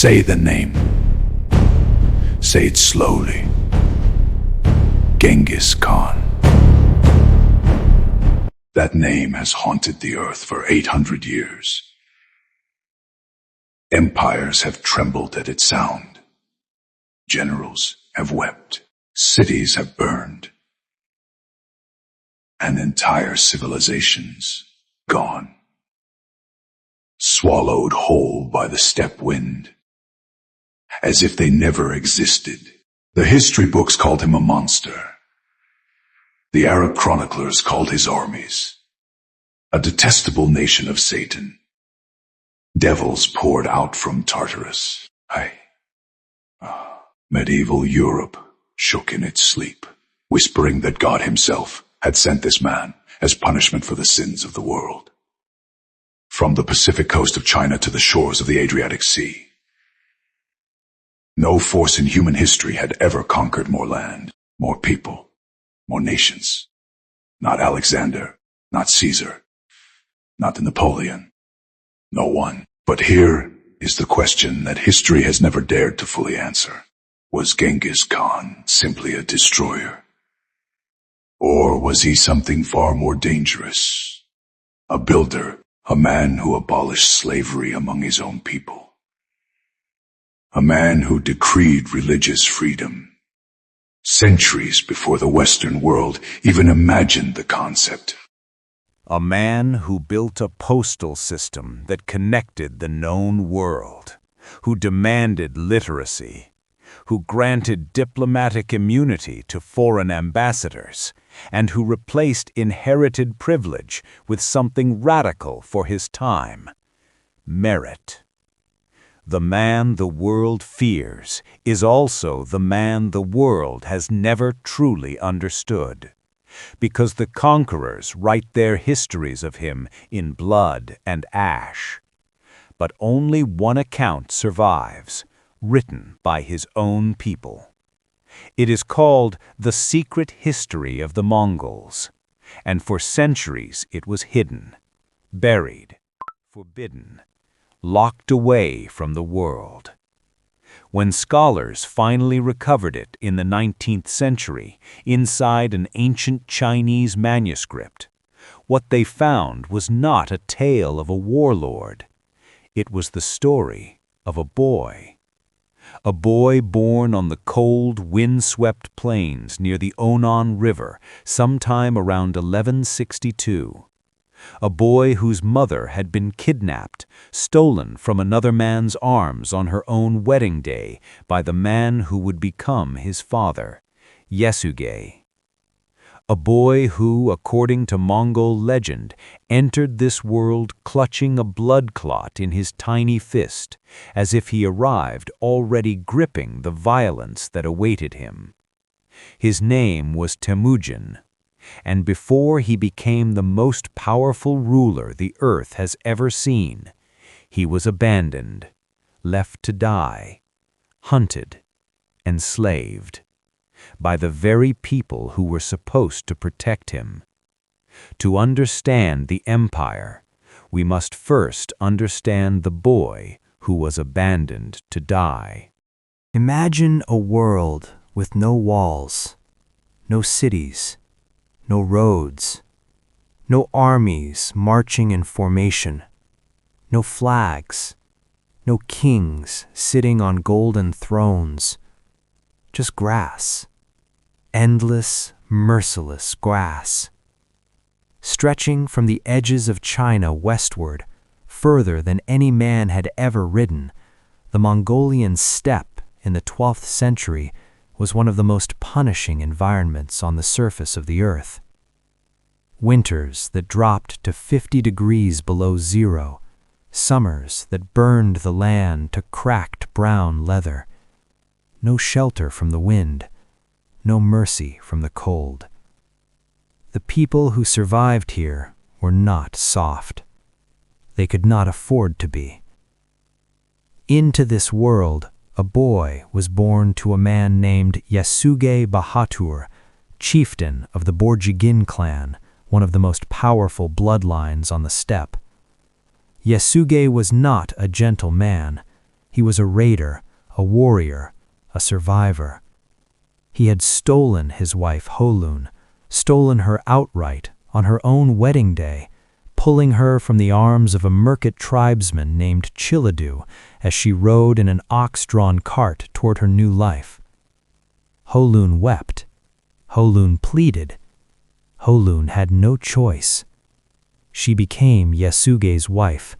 Say the name. Say it slowly. Genghis Khan. That name has haunted the earth for 800 years. Empires have trembled at its sound. Generals have wept. Cities have burned. And entire civilizations gone. Swallowed whole by the steppe wind. As if they never existed. The history books called him a monster. The Arab chroniclers called his armies a detestable nation of Satan. Devils poured out from Tartarus. Medieval Europe shook in its sleep, whispering that God himself had sent this man as punishment for the sins of the world. From the Pacific coast of China to the shores of the Adriatic Sea, no force in human history had ever conquered more land, more people, more nations. Not Alexander, not Caesar, not Napoleon. No one. But here is the question that history has never dared to fully answer. Was Genghis Khan simply a destroyer? Or was he something far more dangerous? A builder, a man who abolished slavery among his own people. A man who decreed religious freedom. Centuries before the Western world even imagined the concept. A man who built a postal system that connected the known world, who demanded literacy, who granted diplomatic immunity to foreign ambassadors, and who replaced inherited privilege with something radical for his time: merit. The man the world fears is also the man the world has never truly understood, because the conquerors write their histories of him in blood and ash. But only one account survives, written by his own people. It is called The Secret History of the Mongols, and for centuries it was hidden, buried, forbidden, locked away from the world. When scholars finally recovered it in the 19th century inside an ancient Chinese manuscript, what they found was not a tale of a warlord. It was the story of a boy. A boy born on the cold, wind-swept plains near the Onon River sometime around 1162. A boy whose mother had been kidnapped, stolen from another man's arms on her own wedding day by the man who would become his father, Yesugei. A boy who, according to Mongol legend, entered this world clutching a blood clot in his tiny fist, as if he arrived already gripping the violence that awaited him. His name was Temujin, and before he became the most powerful ruler the earth has ever seen, he was abandoned, left to die, hunted, enslaved, by the very people who were supposed to protect him. To understand the empire, we must first understand the boy who was abandoned to die. Imagine a world with no walls, no cities, no roads, no armies marching in formation, no flags, no kings sitting on golden thrones, just grass, endless, merciless grass. Stretching from the edges of China westward, further than any man had ever ridden, the Mongolian steppe in the 12th century was one of the most punishing environments on the surface of the earth. Winters that dropped to 50 degrees below zero, summers that burned the land to cracked brown leather. No shelter from the wind, no mercy from the cold. The people who survived here were not soft. They could not afford to be. Into this world, a boy was born to a man named Yesugei Bahatur, chieftain of the Borjigin clan, one of the most powerful bloodlines on the steppe. Yesugei was not a gentle man. He was a raider, a warrior, a survivor. He had stolen his wife Holun, stolen her outright on her own wedding day, pulling her from the arms of a Merkit tribesman named Chiladu as she rode in an ox-drawn cart toward her new life. Holun wept. Holun pleaded. Holun had no choice. She became Yasuge's wife,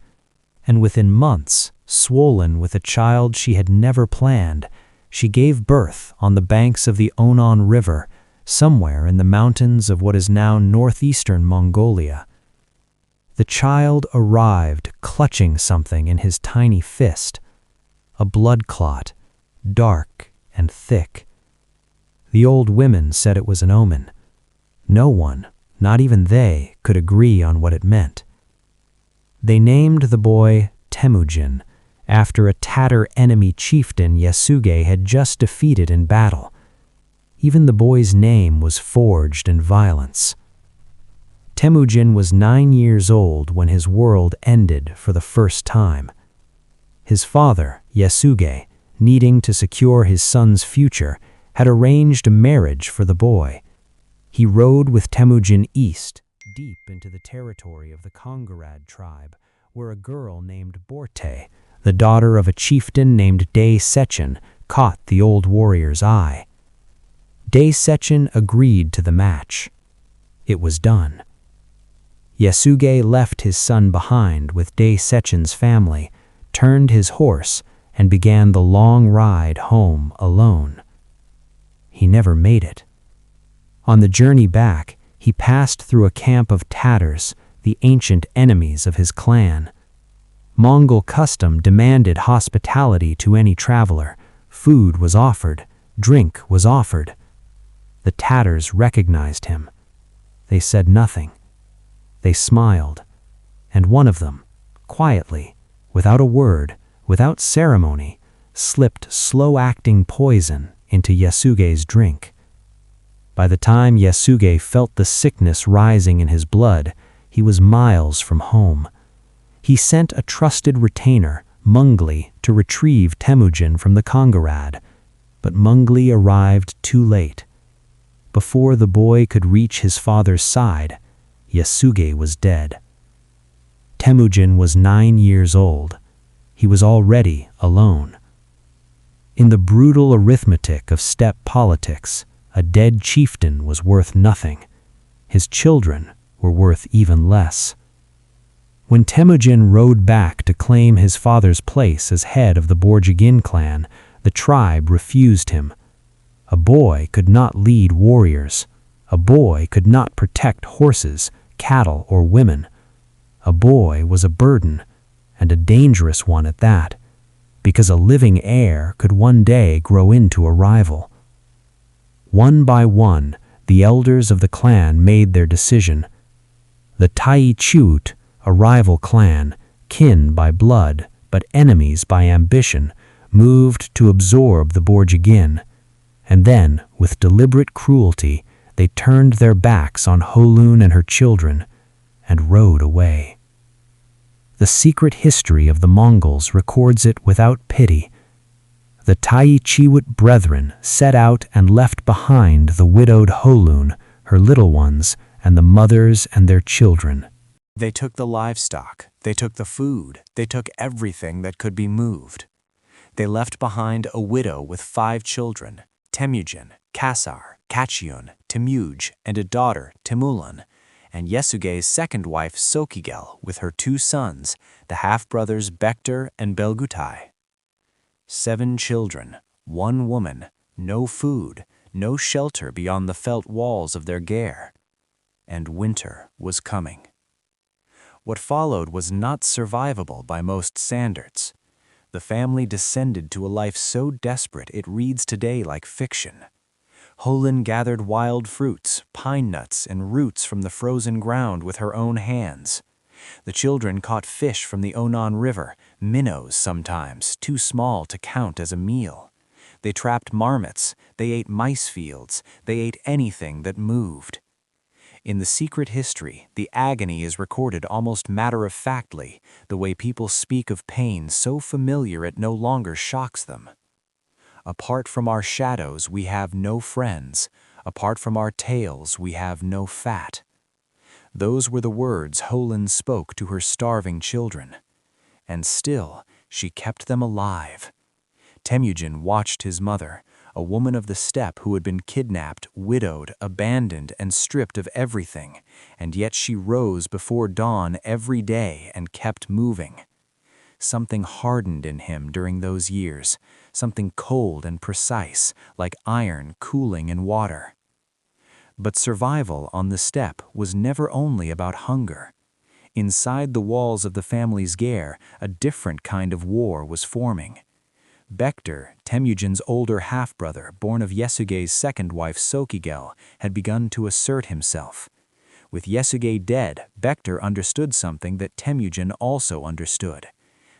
and within months, swollen with a child she had never planned, she gave birth on the banks of the Onon River, somewhere in the mountains of what is now northeastern Mongolia. The child arrived clutching something in his tiny fist, a blood clot, dark and thick. The old women said it was an omen. No one, not even they, could agree on what it meant. They named the boy Temujin, after a Tatar enemy chieftain Yasuge had just defeated in battle. Even the boy's name was forged in violence. Temujin was 9 years old when his world ended for the first time. His father, Yasuge, needing to secure his son's future, had arranged a marriage for the boy. He rode with Temujin east, deep into the territory of the Kongarad tribe, where a girl named Borte, the daughter of a chieftain named Day Sechin, caught the old warrior's eye. Day Sechin agreed to the match. It was done. Yasuge left his son behind with Day Sechin's family, turned his horse, and began the long ride home alone. He never made it. On the journey back, he passed through a camp of Tatars, the ancient enemies of his clan. Mongol custom demanded hospitality to any traveler. Food was offered, drink was offered. The Tatars recognized him. They said nothing. They smiled, and one of them, quietly, without a word, without ceremony, slipped slow-acting poison into Yasuge's drink. By the time Yasuge felt the sickness rising in his blood, he was miles from home. He sent a trusted retainer, Mungli, to retrieve Temujin from the Kongarad, but Mungli arrived too late. Before the boy could reach his father's side, Yasuge was dead. Temujin was 9 years old. He was already alone. In the brutal arithmetic of steppe politics, a dead chieftain was worth nothing. His children were worth even less. When Temujin rode back to claim his father's place as head of the Borjigin clan, the tribe refused him. A boy could not lead warriors. A boy could not protect horses, cattle, or women. A boy was a burden, and a dangerous one at that, because a living heir could one day grow into a rival. One by one, the elders of the clan made their decision. The Tai Chut, a rival clan, kin by blood, but enemies by ambition, moved to absorb the Borjigin, and then, with deliberate cruelty, they turned their backs on Holun and her children and rode away. The secret history of the Mongols records it without pity. The Tai Chiwut brethren set out and left behind the widowed Holun, her little ones, and the mothers and their children. They took the livestock, they took the food, they took everything that could be moved. They left behind a widow with 5 children, Temujin, Kasar, Kachiun, Temuj, and a daughter, Timulan, and Yasuge's second wife Sokigel with her 2 sons, the half-brothers Bekter and Belgutai. 7 children, 1 woman, no food, no shelter beyond the felt walls of their ger. And winter was coming. What followed was not survivable by most standards. The family descended to a life so desperate it reads today like fiction. Holun gathered wild fruits, pine nuts, and roots from the frozen ground with her own hands. The children caught fish from the Onon River, minnows sometimes, too small to count as a meal. They trapped marmots, they ate mice fields, they ate anything that moved. In the secret history, the agony is recorded almost matter-of-factly, the way people speak of pain so familiar it no longer shocks them. Apart from our shadows, we have no friends. Apart from our tails, we have no fat. Those were the words Holin spoke to her starving children. And still, she kept them alive. Temujin watched his mother, a woman of the steppe who had been kidnapped, widowed, abandoned, and stripped of everything, and yet she rose before dawn every day and kept moving. Something hardened in him during those years, something cold and precise, like iron cooling in water. But survival on the steppe was never only about hunger. Inside the walls of the family's ger, a different kind of war was forming. Bektar, Temujin's older half-brother, born of Yesuge's second wife Sokigel, had begun to assert himself. With Yesuge dead, Bektar understood something that Temujin also understood.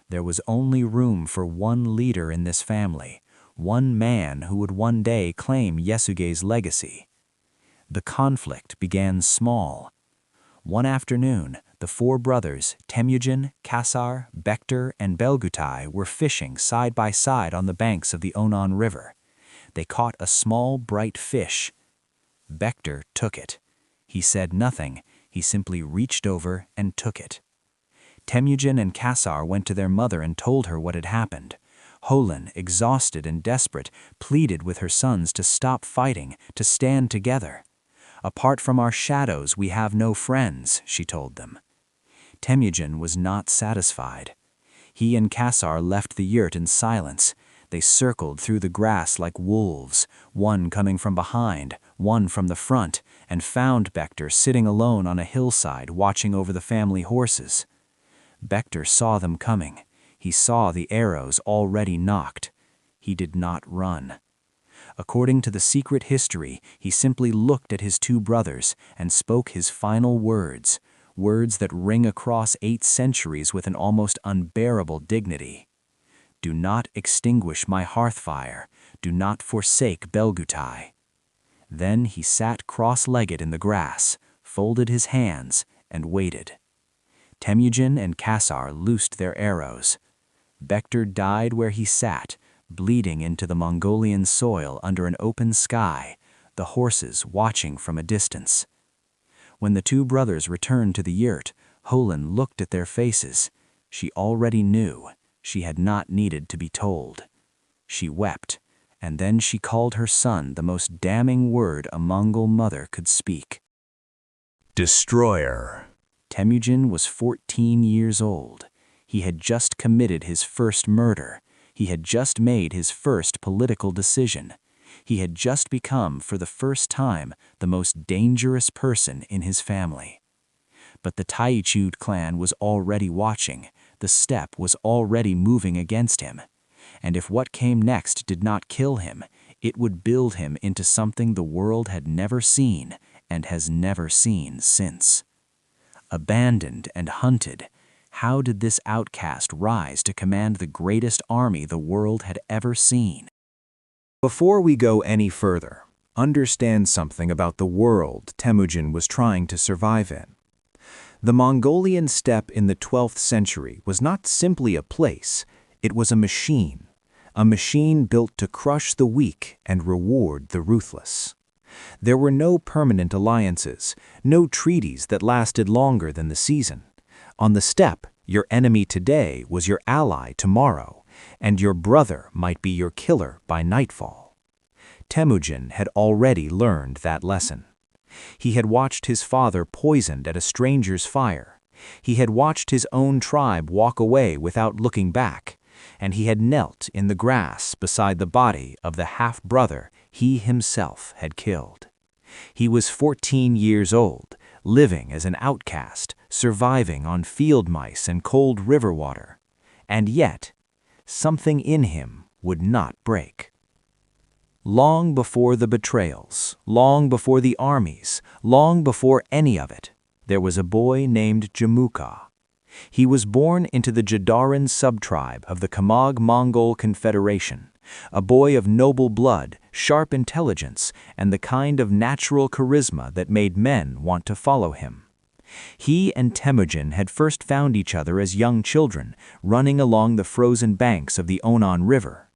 There was only room for one leader in this family, one man who would one day claim Yesuge's legacy. The conflict began small. One afternoon, the four brothers, Temujin, Kasar, Bektar, and Belgutai, were fishing side by side on the banks of the Onan River. They caught a small, bright fish. Bektar took it. He said nothing, he simply reached over and took it. Temujin and Kasar went to their mother and told her what had happened. Holin, exhausted and desperate, pleaded with her sons to stop fighting, to stand together. Apart from our shadows, we have no friends, she told them. Temujin was not satisfied. He and Kasar left the yurt in silence. They circled through the grass like wolves, one coming from behind, one from the front, and found Bektar sitting alone on a hillside watching over the family horses. Bektar saw them coming. He saw the arrows already knocked. He did not run. According to the secret history, he simply looked at his two brothers and spoke his final words, words that ring across 8 centuries with an almost unbearable dignity. Do not extinguish my hearth fire. Do not forsake Belgutai. Then he sat cross-legged in the grass, folded his hands, and waited. Temujin and Kasar loosed their arrows. Bektar died where he sat, bleeding into the Mongolian soil under an open sky, the horses watching from a distance. When the two brothers returned to the yurt, Holin looked at their faces. She already knew. She had not needed to be told. She wept, and then she called her son the most damning word a Mongol mother could speak. Destroyer. Temujin was 14 years old. He had just committed his first murder. He had just made his first political decision. He had just become, for the first time, the most dangerous person in his family. But the Taichud clan was already watching. The steppe was already moving against him. And if what came next did not kill him, it would build him into something the world had never seen and has never seen since. Abandoned and hunted, how did this outcast rise to command the greatest army the world had ever seen? Before we go any further, understand something about the world Temujin was trying to survive in. The Mongolian steppe in the 12th century was not simply a place, it was a machine built to crush the weak and reward the ruthless. There were no permanent alliances, no treaties that lasted longer than the season. On the steppe, your enemy today was your ally tomorrow, and your brother might be your killer by nightfall. Temujin had already learned that lesson. He had watched his father poisoned at a stranger's fire. He had watched his own tribe walk away without looking back, and he had knelt in the grass beside the body of the half-brother he himself had killed. He was 14 years old, living as an outcast, surviving on field mice and cold river water. And yet, something in him would not break. Long before the betrayals, long before the armies, long before any of it, there was a boy named Jamuka. He was born into the Jadaran subtribe of the Kamag Mongol Confederation, A boy of noble blood, sharp intelligence, and the kind of natural charisma that made men want to follow him. He and Temujin had first found each other as young children, running along the frozen banks of the Onan River.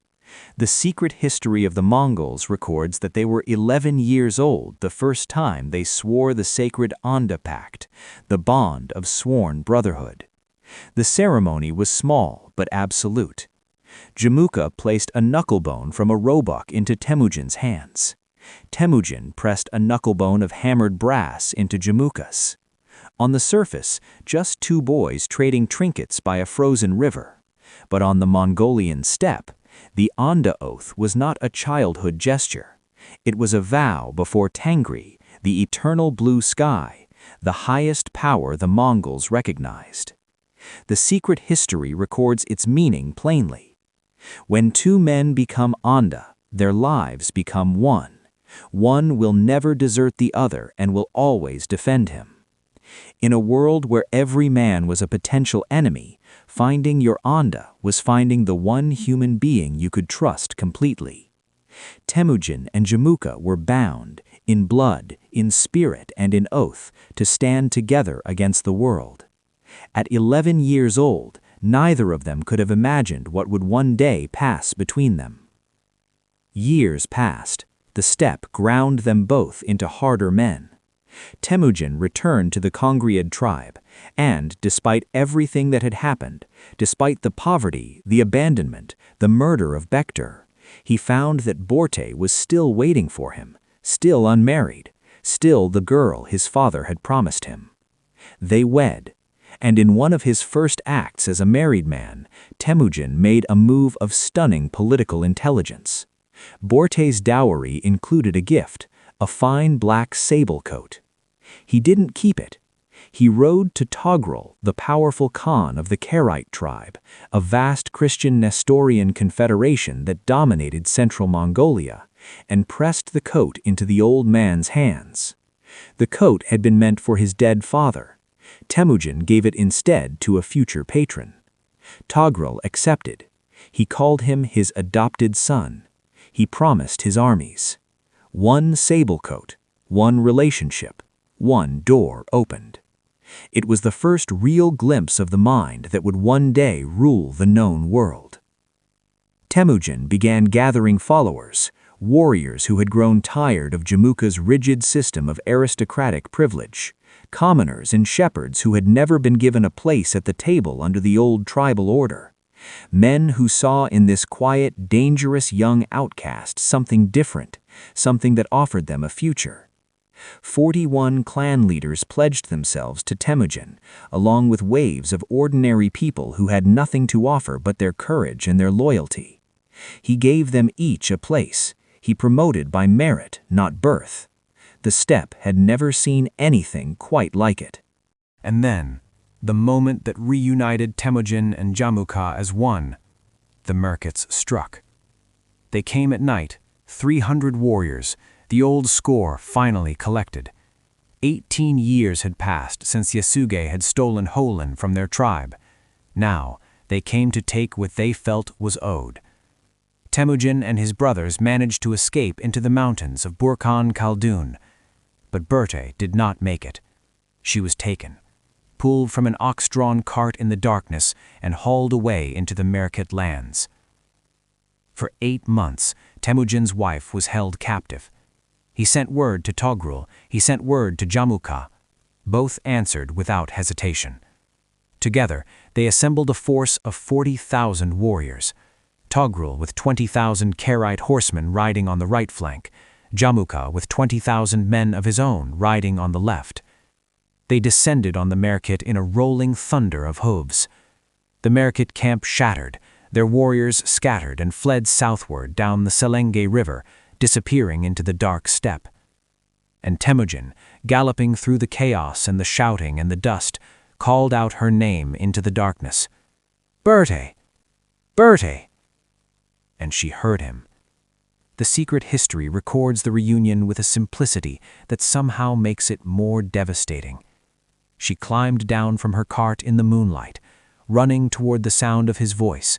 The secret history of the Mongols records that they were 11 years old the first time they swore the sacred Onda Pact, the bond of sworn brotherhood. The ceremony was small but absolute. Jamuka placed a knucklebone from a roebuck into Temujin's hands. Temujin pressed a knucklebone of hammered brass into Jamuka's. On the surface, just two boys trading trinkets by a frozen river. But on the Mongolian steppe, the Onda oath was not a childhood gesture. It was a vow before Tengri, the eternal blue sky, the highest power the Mongols recognized. The secret history records its meaning plainly. When two men become Onda, their lives become one. One will never desert the other and will always defend him. In a world where every man was a potential enemy, finding your Onda was finding the one human being you could trust completely. Temujin and Jamuka were bound, in blood, in spirit, and in oath, to stand together against the world. At 11 years old, neither of them could have imagined what would one day pass between them. Years passed. The steppe ground them both into harder men. Temujin returned to the Congriad tribe, and, despite everything that had happened, despite the poverty, the abandonment, the murder of Bektur, he found that Borte was still waiting for him, still unmarried, still the girl his father had promised him. They wed, and in one of his first acts as a married man, Temujin made a move of stunning political intelligence. Borte's dowry included a gift, a fine black sable coat. He didn't keep it. He rode to Togrul, the powerful Khan of the Karaite tribe, a vast Christian Nestorian confederation that dominated central Mongolia, and pressed the coat into the old man's hands. The coat had been meant for his dead father. Temujin gave it instead to a future patron. Togrul accepted. He called him his adopted son. He promised his armies. One sable coat, one relationship, one door opened. It was the first real glimpse of the mind that would one day rule the known world. Temujin began gathering followers, warriors who had grown tired of Jamuka's rigid system of aristocratic privilege, commoners and shepherds who had never been given a place at the table under the old tribal order. Men who saw in this quiet, dangerous young outcast something different, something that offered them a future. 41 clan leaders pledged themselves to Temujin, along with waves of ordinary people who had nothing to offer but their courage and their loyalty. He gave them each a place. He promoted by merit, not birth. The steppe had never seen anything quite like it. And then, the moment that reunited Temujin and Jamuka as one, the Merkits struck. They came at night, 300 warriors, the old score finally collected. 18 years had passed since Yasuge had stolen Holin from their tribe. Now, they came to take what they felt was owed. Temujin and his brothers managed to escape into the mountains of Burkhan Khaldun, but Berte did not make it. She was taken, pulled from an ox-drawn cart in the darkness and hauled away into the Merkit lands. For 8 months, Temujin's wife was held captive. He sent word to Togrul, he sent word to Jamuka. Both answered without hesitation. Together, they assembled a force of 40,000 warriors. Togrul with 20,000 Karaite horsemen riding on the right flank, Jamuka with 20,000 men of his own riding on the left. They descended on the Merkit in a rolling thunder of hooves. The Merkit camp shattered, their warriors scattered and fled southward down the Selenge River, disappearing into the dark steppe. And Temujin, galloping through the chaos and the shouting and the dust, called out her name into the darkness. "Berte! Berte!" And she heard him. The secret history records the reunion with a simplicity that somehow makes it more devastating. She climbed down from her cart in the moonlight, running toward the sound of his voice,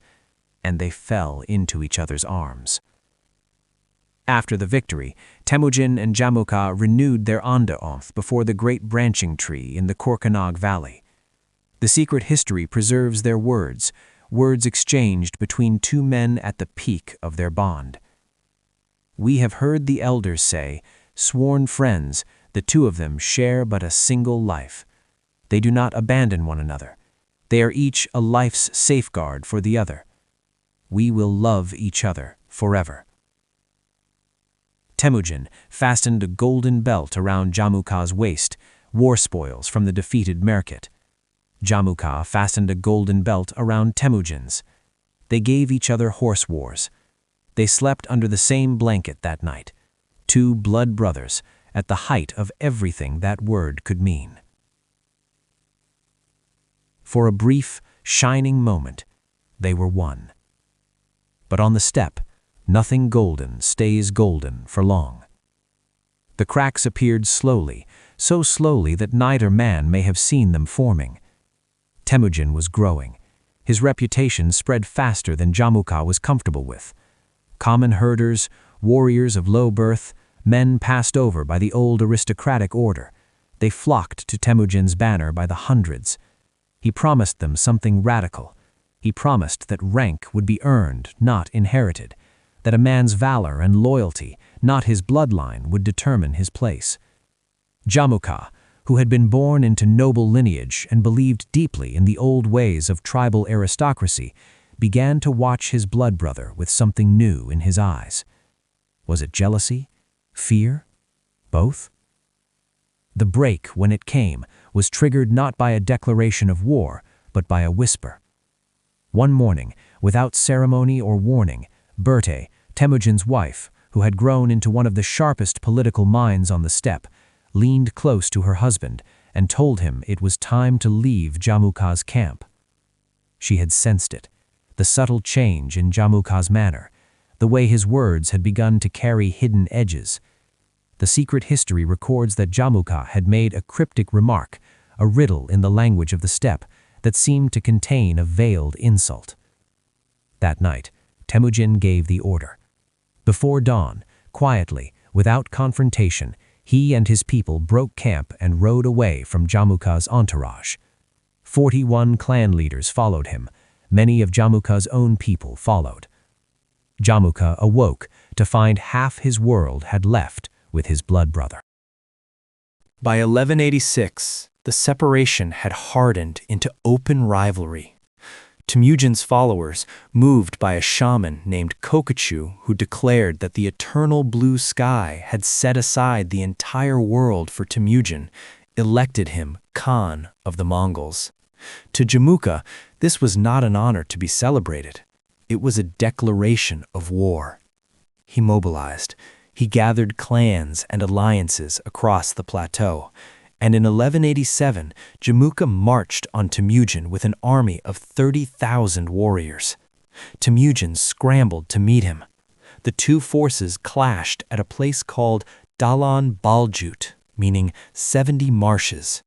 and they fell into each other's arms. After the victory, Temujin and Jamukha renewed their onde-oath before the great branching tree in the Korkanag Valley. The secret history preserves their words, words exchanged between two men at the peak of their bond. We have heard the elders say, sworn friends, the two of them share but a single life. They do not abandon one another. They are each a life's safeguard for the other. We will love each other forever. Temujin fastened a golden belt around Jamukha's waist, war spoils from the defeated Merkit. Jamukha fastened a golden belt around Temujin's. They gave each other horse wars. They slept under the same blanket that night, two blood brothers at the height of everything that word could mean. For a brief, shining moment, they were one. But on the steppe, nothing golden stays golden for long. The cracks appeared slowly, so slowly that neither man may have seen them forming. Temujin was growing. His reputation spread faster than Jamukha was comfortable with. Common herders, warriors of low birth, men passed over by the old aristocratic order. They flocked to Temujin's banner by the hundreds. He promised them something radical. He promised that rank would be earned, not inherited, that a man's valor and loyalty, not his bloodline, would determine his place. Jamukha, who had been born into noble lineage and believed deeply in the old ways of tribal aristocracy, began to watch his blood brother with something new in his eyes. Was it jealousy? Fear? Both? The break, when it came, was triggered not by a declaration of war, but by a whisper. One morning, without ceremony or warning, Berte, Temujin's wife, who had grown into one of the sharpest political minds on the steppe, leaned close to her husband and told him it was time to leave Jamukha's camp. She had sensed it, the subtle change in Jamukha's manner, the way his words had begun to carry hidden edges. The secret history records that Jamukha had made a cryptic remark, a riddle in the language of the steppe, that seemed to contain a veiled insult. That night, Temujin gave the order. Before dawn, quietly, without confrontation, he and his people broke camp and rode away from Jamukha's entourage. 41 clan leaders followed him. Many of Jamukha's own people followed. Jamukha awoke to find half his world had left with his blood brother. By 1186, the separation had hardened into open rivalry. Temujin's followers, moved by a shaman named Kokachu, who declared that the eternal blue sky had set aside the entire world for Temujin, elected him Khan of the Mongols. To Jamukha, this was not an honor to be celebrated. It was a declaration of war. He mobilized. He gathered clans and alliances across the plateau, and in 1187, Jamukha marched on Temujin with an army of 30,000 warriors. Temujin scrambled to meet him. The two forces clashed at a place called Dalan Baljut, meaning 70 marshes.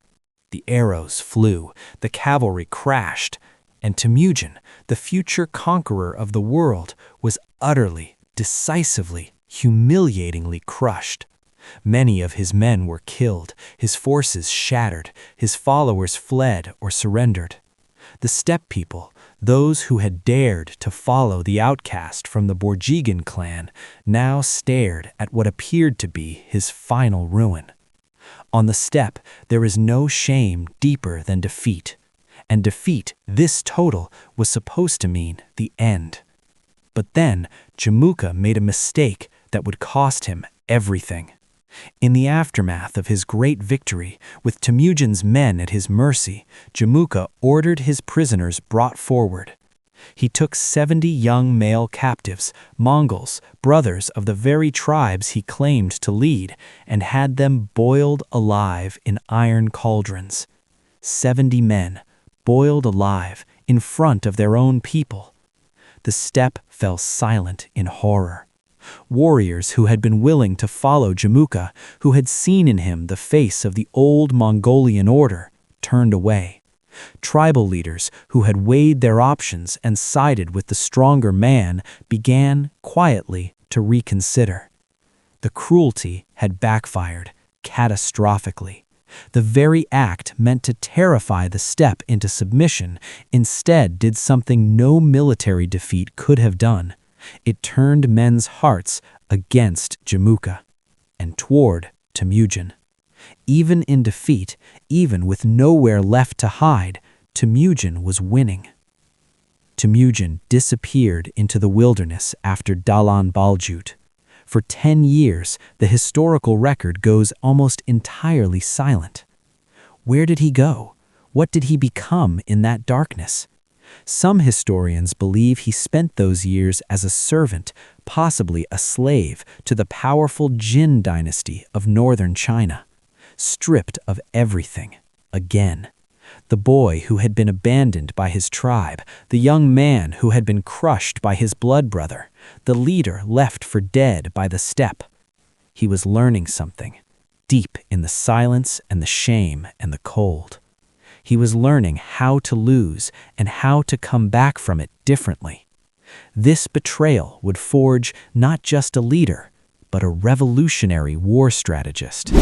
The arrows flew, the cavalry crashed, and Temujin, the future conqueror of the world, was utterly, decisively, humiliatingly crushed. Many of his men were killed, his forces shattered, his followers fled or surrendered. The steppe people, those who had dared to follow the outcast from the Borjigan clan, now stared at what appeared to be his final ruin. On the steppe, there is no shame deeper than defeat. And defeat, this total, was supposed to mean the end. But then, Jamukha made a mistake that would cost him everything. In the aftermath of his great victory, with Temujin's men at his mercy, Jamukha ordered his prisoners brought forward. He took 70 young male captives, Mongols, brothers of the very tribes he claimed to lead, and had them boiled alive in iron cauldrons. 70 men, boiled alive in front of their own people. The steppe fell silent in horror. Warriors who had been willing to follow Jamukha, who had seen in him the face of the old Mongolian order, turned away. Tribal leaders who had weighed their options and sided with the stronger man began, quietly, to reconsider. The cruelty had backfired, catastrophically. The very act meant to terrify the steppe into submission instead did something no military defeat could have done. It turned men's hearts against Jamuka and toward Temujin. Even in defeat, even with nowhere left to hide, Temujin was winning. Temujin disappeared into the wilderness after Dalan Baljut. For 10 years, the historical record goes almost entirely silent. Where did he go? What did he become in that darkness? Some historians believe he spent those years as a servant, possibly a slave, to the powerful Jin dynasty of northern China. Stripped of everything, again. The boy who had been abandoned by his tribe, the young man who had been crushed by his blood brother, the leader left for dead by the steppe. He was learning something, deep in the silence and the shame and the cold. He was learning how to lose and how to come back from it differently. This betrayal would forge not just a leader, but a revolutionary war strategist.